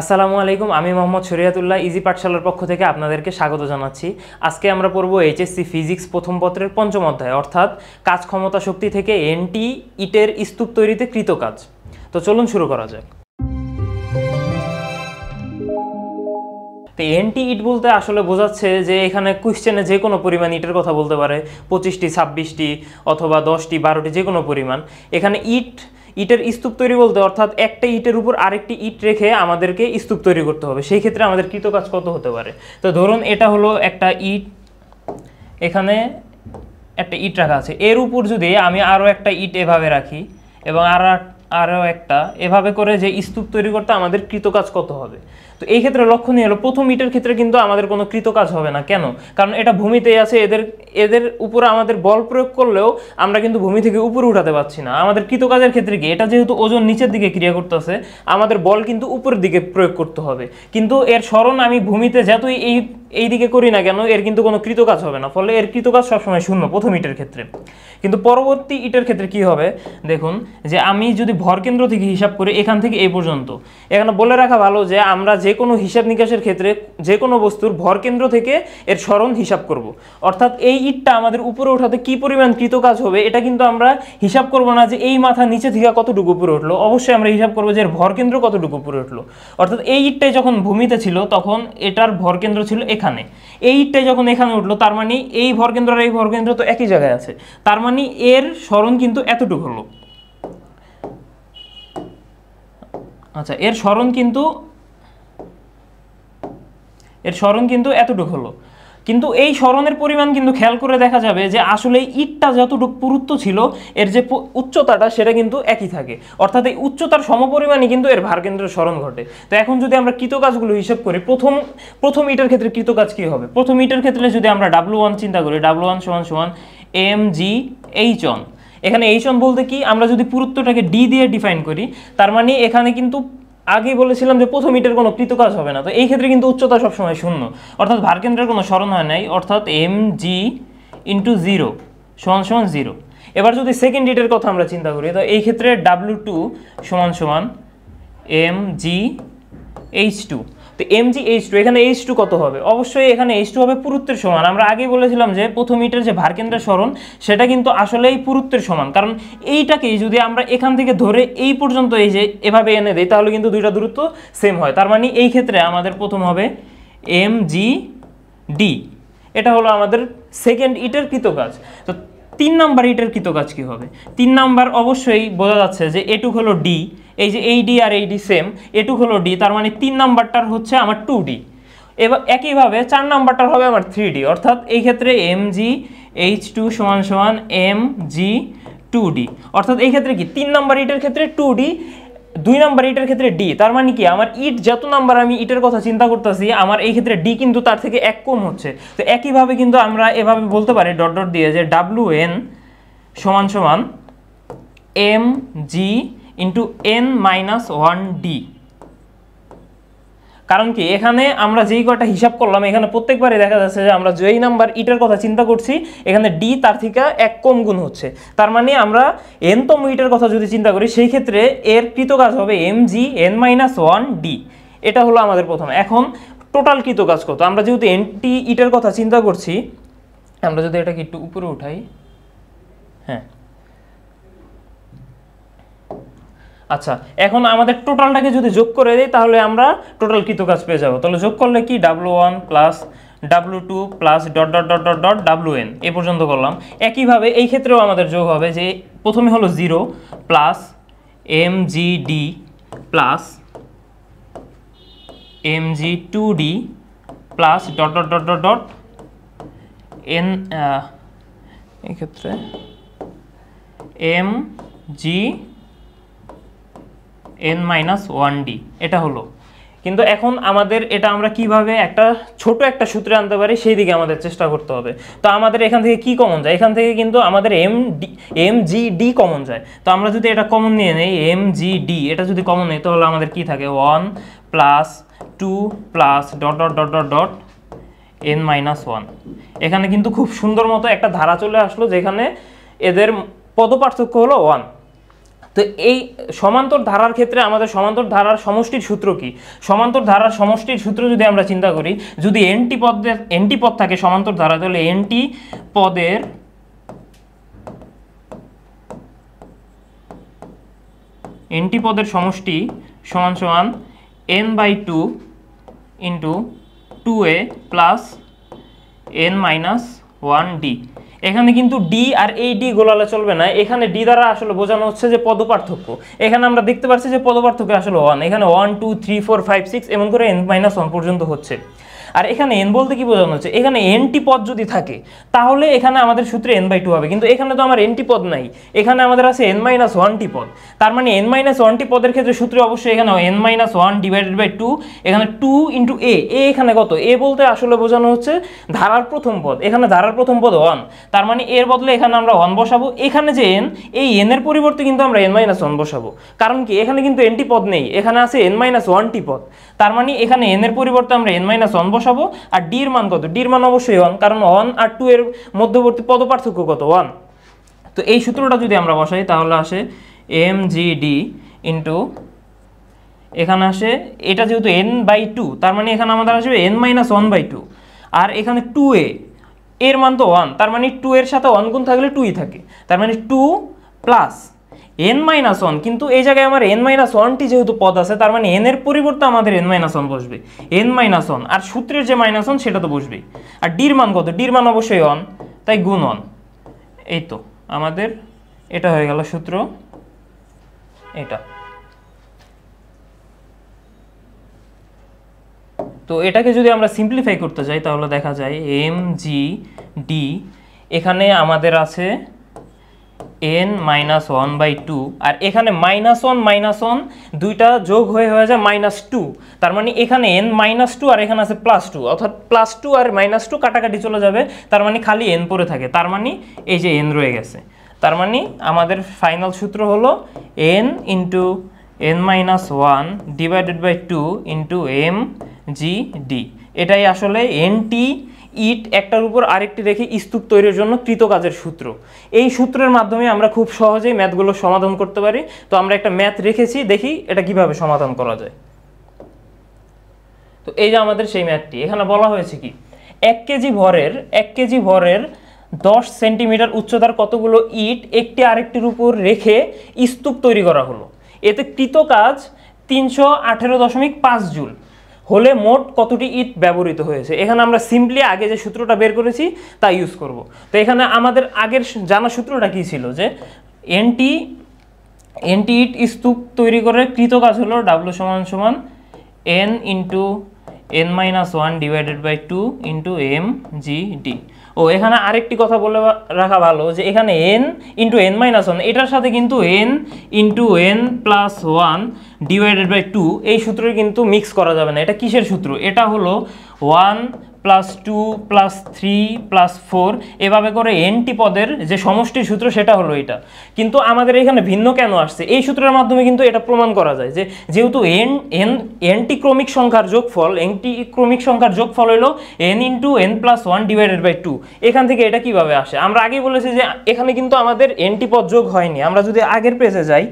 আসসালামু আলাইকুম, আমি মোহাম্মদ শরিয়াতুল্লাহ ইজি পাঠশালার পক্ষ থেকে আপনাদেরকে স্বাগত জানাচ্ছি। আজকে আমরা পড়ব এইচএসসি ফিজিক্স প্রথম পত্রের পঞ্চম অধ্যায়, অর্থাৎ কাজ ক্ষমতা শক্তি থেকে এনটি ইটের স্তূপ তৈরিতে কৃত কাজ। তো চলুন শুরু করা যাক। তো এনটি ইট বলতে আসলে বোঝাচ্ছে যে এখানে কোশ্চেনে যে কোনো পরিমাণ ইটের কথা বলতে পারে, 25টি 26টি অথবা 10টি 12টি যে কোনো পরিমাণ। এখানে ইটের স্তূপ তৈরি বলতে অর্থাৎ একটা ইটের উপর আরেকটি ইট রেখে আমাদেরকে স্তূপ তৈরি করতে হবে। সেই ক্ষেত্রে আমাদের কৃত কাজ কত হতে পারে? তো ধরুন এটা হলো একটা ইট, এখানে একটা ইট রাখা আছে, এর উপর যদি আমি আরও একটা ইট এভাবে রাখি এবং আরও একটা এভাবে করে যে স্তূপ তৈরি করতে আমাদের কৃত কাজ কত হবে। তো এই ক্ষেত্রে লক্ষণীয় হলো প্রথম ইটের ক্ষেত্রে কিন্তু আমাদের কোনো কৃত কাজ হবে না। কেন? কারণ এটা ভূমিতেই আছে, এদের উপরে আমাদের বল প্রয়োগ করলেও আমরা কিন্তু ভূমি থেকে উপরে উঠাতে পারছি না। আমাদের কৃত কাজের ক্ষেত্রে কি, এটা যেহেতু ওজন নিচের দিকে ক্রিয়া করতেছে, আমাদের বল কিন্তু উপরের দিকে প্রয়োগ করতে হবে। কিন্তু এর সরণ আমি ভূমিতে যতই এই দিকে করি না কেন, এর কিন্তু কোনো কৃত কাজ হবে না, ফলে এর কৃত কাজ সবসময় শূন্য প্রথম ইটের ক্ষেত্রে। কিন্তু পরবর্তী ইটের ক্ষেত্রে কি হবে দেখুন, যে আমি যদি ভরকেন্দ্র থেকে হিসাব করি এখান থেকে এই পর্যন্ত, এখানে বলে রাখা ভালো যে আমরা যে কোনো হিসাব নিকাশের ক্ষেত্রে যে কোনো বস্তুর ভরকেন্দ্র থেকে এর সরণ হিসাব করব। অর্থাৎ এই ইটটা আমাদের উপরে ওঠাতে কি পরিমাণ কৃত কাজ হবে এটা কিন্তু আমরা হিসাব করব না যে এই মাথা নিচে থেকে কতটুকু উপরে উঠলো, অবশ্যই আমরা হিসাব করবো যে এর ভরকেন্দ্র কতটুকু উপরে উঠলো। অর্থাৎ এই ইটটাই যখন ভূমিতে ছিল তখন এটার ভরকেন্দ্র ছিল এখানে, এই ইটটাই যখন এখানে উঠলো তার মানে এই ভরকেন্দ্র আর এই ভরকেন্দ্র তো একই জায়গায় আছে, তার মানে এর সরণ কিন্তু এতটুকু হলো। আচ্ছা, এর সরণ কিন্তু এতটুকু হলো। কিন্তু এই সরণের পরিমাণ কিন্তু খেয়াল করে দেখা যাবে যে আসলে ইটটা যতটুকু পুরুত্ব ছিল এর যে উচ্চতাটা সেটা কিন্তু একই থাকে, অর্থাৎ এই উচ্চতার সমপরিমাণই কিন্তু এর ভারকেন্দ্রের সরণ ঘটে। তো এখন যদি আমরা কৃত কাজগুলো হিসাব করি, প্রথম ইটের ক্ষেত্রে কৃত কাজ কী হবে? প্রথম ইটের ক্ষেত্রে যদি আমরা W1 চিন্তা করি, W1 = mgh1। এখানে h1 বলতে কি, আমরা যদি পুরুত্বটাকে d দিয়ে ডিফাইন করি, তার মানে এখানে কিন্তু আগে বলেছিলাম যে প্রথম ইটের কোনো কৃত কাজ হবে না। তো এই ক্ষেত্রে কিন্তু উচ্চতা সবসময় শূন্য, অর্থাৎ ভারকেন্দ্রের কোনো সরণ হয় নাই, অর্থাৎ mg × 0 = 0। এবার যদি সেকেন্ড ইটের কথা আমরা চিন্তা করি, তো এই ক্ষেত্রে W2 = mgh2। তো mgh2, এখানে h2 কত হবে? অবশ্যই এখানে h2 হবে পুরুত্বের সমান। আমরা আগেই বলেছিলাম যে প্রথম ইটের যে ভারকেন্দ্রের সরণ সেটা কিন্তু আসলেই পুরুত্বের সমান, কারণ এইটাকেই যদি আমরা এখান থেকে ধরে এই পর্যন্ত এই যে এভাবে এনে দেই তাহলে কিন্তু দুইটা দূরত্ব সেম হয়। তার মানে এই ক্ষেত্রে আমাদের প্রথম হবে mgd। এটা হলো আমাদের সেকেন্ড ইটের কৃত কাজ। তো 3 নাম্বার ইটের কৃত কাজ কি হবে? 3 নাম্বার অবশ্যই বোঝা যাচ্ছে যে এটুক হলো d, এই যে এই d আর এই d সেম, এটুক হলো d, তার মানে 3 নাম্বারটার হচ্ছে আমার 2d। এবার একইভাবে 4 নাম্বারটার হবে আমার 3d, অর্থাৎ এই ক্ষেত্রে mgh2 = mg2d। অর্থাৎ এই ক্ষেত্রে কি 3 নাম্বার ইটের ক্ষেত্রে 2d, 2 নাম্বার ইটের ক্ষেত্রে d, তার মানে কি আমার ইট যত নাম্বার আমি ইটের কথা চিন্তা করতেছি আমার এই ক্ষেত্রে d কিন্তু তার থেকে 1 কম হচ্ছে। তো একইভাবে কিন্তু আমরা এভাবে বলতে পারি ডট ডট দিয়ে যে wn = mg × n-1d। কারণ কি, এখানে আমরা যেই কটা হিসাব করলাম এখানে প্রত্যেকবারই দেখা যাচ্ছে যে আমরা যেই নাম্বার ইটের কথা চিন্তা করছি এখানে d তার থেকে 1 কম গুণ হচ্ছে। তার মানে আমরা nতম ইটের কথা যদি চিন্তা করি সেই ক্ষেত্রে এর কৃত কাজ হবে mg n-1d। এটা হলো আমাদের প্রথম। এখন টোটাল কৃত কাজ কত? আমরা যেহেতু nt ইটের কথা চিন্তা করছি, আমরা যদি এটাকে একটু উপরে উঠাই, হ্যাঁ আচ্ছা, এখন আমাদের টোটালটাকে যদি যোগ করে দেই তাহলে আমরা টোটাল কৃত কাজ পেয়ে যাবো। তাহলে যোগ করলে কি W1 + W2 + ... wn এ পর্যন্ত করলাম। একইভাবে এই ক্ষেত্রেও আমাদের যোগ হবে যে প্রথমে হলো 0 + mgd + mg2d + ... n এই ক্ষেত্রে mg n-1d। এটা হলো। কিন্তু এখন আমাদের এটা আমরা কিভাবে একটা ছোট একটা সূত্রে আনতে পারি সেই দিকে আমাদের চেষ্টা করতে হবে। তো আমাদের এখান থেকে কি কমন যায়? এখান থেকে কিন্তু আমাদের mgd কমন যায়। তো আমরা যদি এটা কমন নিয়ে নেই mgd, এটা যদি কমন নেই তাহলে আমাদের কি থাকে 1 + 2 + ... n-1। এখানে কিন্তু খুব সুন্দর মতো একটা ধারা চলে আসলো যেখানে এদের পদ পার্থক্য হলো 1। তো এই সমান্তর ধারার ক্ষেত্রে আমাদের সমান্তর ধারার সমষ্টির সূত্র কি? সমান্তর ধারার সমষ্টির সূত্র যদি আমরা চিন্তা করি, যদি এনটি পদ থাকে সমান্তর ধারা, তাহলে এনটি পদের সমষ্টি সমান সমান n/2 into 2a plus n-1d। এখানে কিন্তু ডি আর এই ডি গোলালে চলবে না, এখানে ডি দ্বারা আসলে বোঝানো হচ্ছে যে পদপার্থক্য। এখানে আমরা দেখতে পাচ্ছি যে পদপার্থক্য আসলে 1, এখানে 1 2 3 4 5 6 এমন করে n-1 পর্যন্ত হচ্ছে। আর এখানে n বলতে কি বোঝানো হচ্ছে, এখানে এনটি পদ যদি থাকে তাহলে এখানে আমাদের সূত্রে n/2 হবে, কিন্তু এখানে তো আমার এনটি পদ নাই, এখানে আমাদের আছে n-1টি পদ। তার মানে n-1টি পদের ক্ষেত্রে সূত্রে অবশ্যই এখানে n-1 ডিভাইডেড বাই 2, এখানে 2 ইন্টু এ, এখানে কত, এ বলতে আসলে বোঝানো হচ্ছে ধারার প্রথম পদ, এখানে ধারার প্রথম পদ 1, তার মানে এর বদলে এখানে আমরা 1 বসাবো। এখানে যে n, এই n এর পরিবর্তে কিন্তু আমরা n-1 বসাবো, কারণ কি এখানে কিন্তু এনটি পদ নেই, এখানে আছে n-1টি পদ, তার মানে এখানে n এর পরিবর্তে আমরা n-1 বসাবো। আর ডি এর মান কত, ডি এর মান অবশ্যই 1, কারণ 1 আর 2 এর মধ্যবর্তী পদপার্থক্য কত, 1। তো এই সূত্রটা যদি আমরা বসাই তাহলে আসে mgd ইন্টু, এখানে আসে এটা যেহেতু n/2, তার মানে এখানে আমাদের আসবে n-1/2, আর এখানে 2a এর মান তো 1, তার মানে 2 এর সাথে 1 গুণ থাকলে 2ই থাকে, তার মানে 2 প্লাস n-1, কিন্তু এই জায়গায় আমার n-1টি যেহেতু পদ আছে, তার মানে n এর পরিবর্তে আমাদের n-1 বসবে, n-1, আর সূত্রের যে -1 সেটা তো বসবেই। আর ডির মান কত, ডির মান অবশ্যই 1, তাই গুণ 1। এই তো আমাদের এটা হয়ে গেল সূত্র, এটা। তো এটাকে যদি আমরা সিম্পলিফাই করতে যাই তাহলে দেখা যায় mgd, এখানে আমাদের আছে n-1/2, আর এখানে -1 দুইটা যোগ হয়ে যায় -2, তার মানে এখানে n-2 আর এখানে আছে +2, অর্থাৎ +2 আর -2 কাটাকাটি চলে যাবে, তার মানে খালি n পড়ে থাকে, তার মানে এই যে n রয়ে গেছে। তার মানে আমাদের ফাইনাল সূত্র হলো n into n-1 divided by 2 into mgd। এটাই আসলে এনটি ইট একটার উপর আরেকটি রেখে স্তূপ তৈরির জন্য কৃতকাজের সূত্র। এই সূত্রের মাধ্যমে আমরা খুব সহজেই ম্যাথগুলো সমাধান করতে পারি। তো আমরা একটা ম্যাথ রেখেছি, দেখি এটা কিভাবে সমাধান করা যায়। তো এই যে আমাদের সেই ম্যাথটি, এখানে বলা হয়েছে কি 1 কেজি ভরের 10 সেন্টিমিটার উচ্চতার কতগুলো ইট একটি আরেকটির উপর রেখে স্তূপ তৈরি করা হলো, এতে কৃতকাজ 318.5 জুল হলে মোট কতটি ইট ব্যবহৃত হয়েছে। এখানে আমরা সিম্পলি আগে যে সূত্রটা বের করেছি তা ইউজ করব। তো এখানে আমাদের আগের জানা সূত্রটা কি ছিল, যে এনটি ইট স্তূপ তৈরি করে কৃতকাজ হলো W = n into n-1 divided by 2 into mgd। ও এখানে আরেকটি কথা বলে রাখা ভালো, যে এখানে n ইন্টু n-1 এটার সাথে কিন্তু n into n+1 divided by 2 এই সূত্রে কিন্তু মিক্স করা যাবে না। এটা কিসের সূত্র, এটা হলো 1 + 2 + 3 + 4 এভাবে করে এনটি পদের যে সমষ্টির সূত্র সেটা হলো এটা। কিন্তু আমাদের এখানে ভিন্ন কেন আসছে, এই সূত্রের মাধ্যমে কিন্তু এটা প্রমাণ করা যায় যে যেহেতু এনটি ক্রমিক সংখ্যার যোগফল হলো n into n+1 divided by 2। এখান থেকে এটা কিভাবে আসে, আমরা আগেই বলেছি যে এখানে কিন্তু আমাদের এনটি পদ যোগ হয়নি। আমরা যদি আগের পেজে যাই,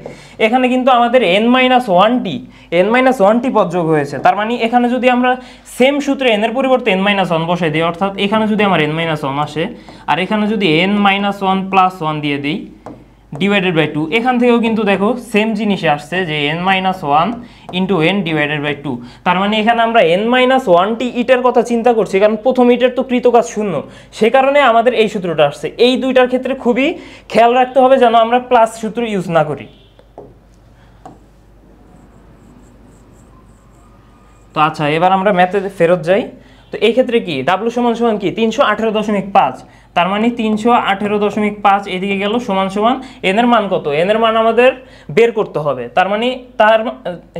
এখানে কিন্তু আমাদের n-1টি পদ যোগ হয়েছে। তার মানে এখানে যদি আমরা সেম সূত্রে n এর পরিবর্তে n-1 বসাই দিই, অর্থাৎ এখানে যদি আমার n-1 আসে আর এখানে যদি n-1+1 দিয়ে দিই ডিভাইডেড বাই 2, এখান থেকেও কিন্তু দেখো সেম জিনিসে আসছে যে n-1 into n divided by 2। তার মানে এখানে আমরা n-1টি ইটের কথা চিন্তা করছি, কারণ প্রথম ইটের তো কৃতকাজ 0, সে কারণে আমাদের এই সূত্রটা আসছে। এই দুইটার ক্ষেত্রে খুবই খেয়াল রাখতে হবে যেন আমরা প্লাস সূত্র ইউজ না করি। তো আচ্ছা, এবার আমরা ম্যাথে ফেরত যাই। তো এই ক্ষেত্রে কি W = কি 318.5, তার মানে 318.5 এদিকে গেল সমান n এর মান কত, n এর মান আমাদের বের করতে হবে। তার মানে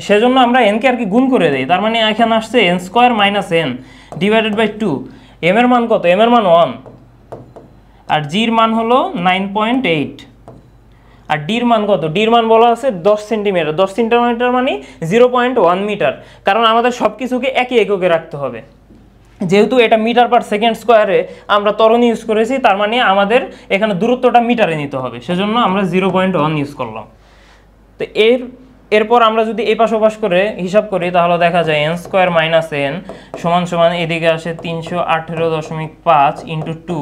সেজন্য আমরা n কে আর কি গুণ করে দেই, তার মানে এখানে আসছে n² - n divided by 2। m এর মান কত, m এর মান 1, আর g এর মান হলো 9.8, আর ডির মান কত, ডির মান বলা আছে 10 সেন্টিমিটার। 10 সেন্টিমিটার মানে 0.1 মিটার, কারণ আমাদের সব কিছুকে একই এককে রাখতে হবে। যেহেতু এটা মিটার/সেকেন্ড স্কোয়ারে আমরা ত্বরণ ইউজ করেছি, তার মানে আমাদের এখানে দূরত্বটা মিটারে নিতে হবে, সেজন্য আমরা 0.1 ইউজ করলাম। তো এরপর আমরা যদি এই পাশ ওপাশ করে হিসাব করি তাহলে দেখা যায় এন স্কোয়ার মাইনাস এন সমান সমান এদিকে আসে 318.5 ইন্টু 2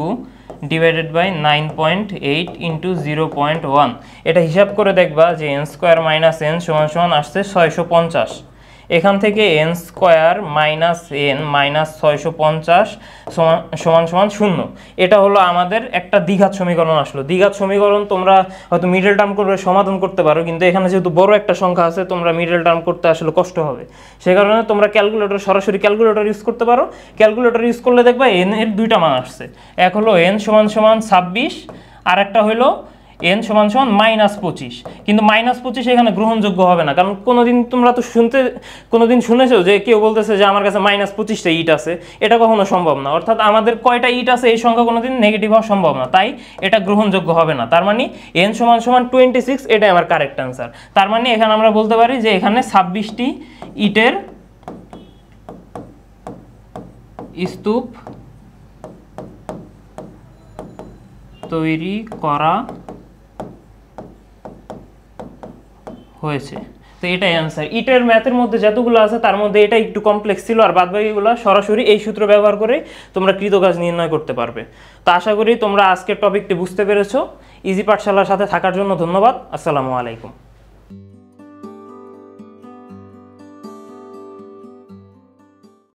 ডিভাইডেড বাই 9.8 ইন্টু 0.1। এটা হিসাব করে দেখবা যে এন স্কোয়ার মাইনাস এন সমান সমান আসছে 650। এখান থেকে N square minus N minus 650 সমান সমান 0। এটা হলো আমাদের একটা দ্বিঘাত সমীকরণ আসলো। দ্বিঘাত সমীকরণ তোমরা হয়তো মিডল টার্ম করে সমাধান করতে পারো, কিন্তু এখানে যেহেতু বড় একটা সংখ্যা আছে তোমরা মিডল টার্ম করতে আসলে কষ্ট হবে। সে কারণে তোমরা সরাসরি ক্যালকুলেটর ইউজ করতে পারো। ক্যালকুলেটর ইউজ করলে দেখবা এন এর দুইটা মান আসছে, এক হলো এন সমান সমান 26 আর একটা হলো এন সমান সমান -25। কিন্তু -25 এখানে গ্রহণযোগ্য হবে না, কারণ তোমরা তো কোনোদিন শুনেছো যে কেউ বলতেছে যে আমার কাছে -25টা ইট আছে। এটা কখনো সম্ভব না। অর্থাৎ আমাদের কয়টা ইট আছে এই সংখ্যা কোনোদিন নেগেটিভ হওয়া সম্ভব না, তাই এটা গ্রহণযোগ্য হবে না। তার মানে এন সমান সমান 26, এটাই আমার কারেক্ট অ্যান্সার। তার মানে এখানে আমরা বলতে পারি যে এখানে 26টি ইটের স্তূপ তৈরি করা হয়েছে। তো এটাই অ্যান্সার। ইটের ম্যাথের মধ্যে যতগুলো আছে তার মধ্যে এটা একটু কমপ্লেক্স ছিল, আর বাদবাকিগুলো সরাসরি এই সূত্র ব্যবহার করে তোমরা কৃতকাজ নির্ণয় করতে পারবে। তো আশা করি তোমরা আজকের টপিকটি বুঝতে পেরেছো। ইজি পাঠশালার সাথে থাকার জন্য ধন্যবাদ। আসসালামু আলাইকুম।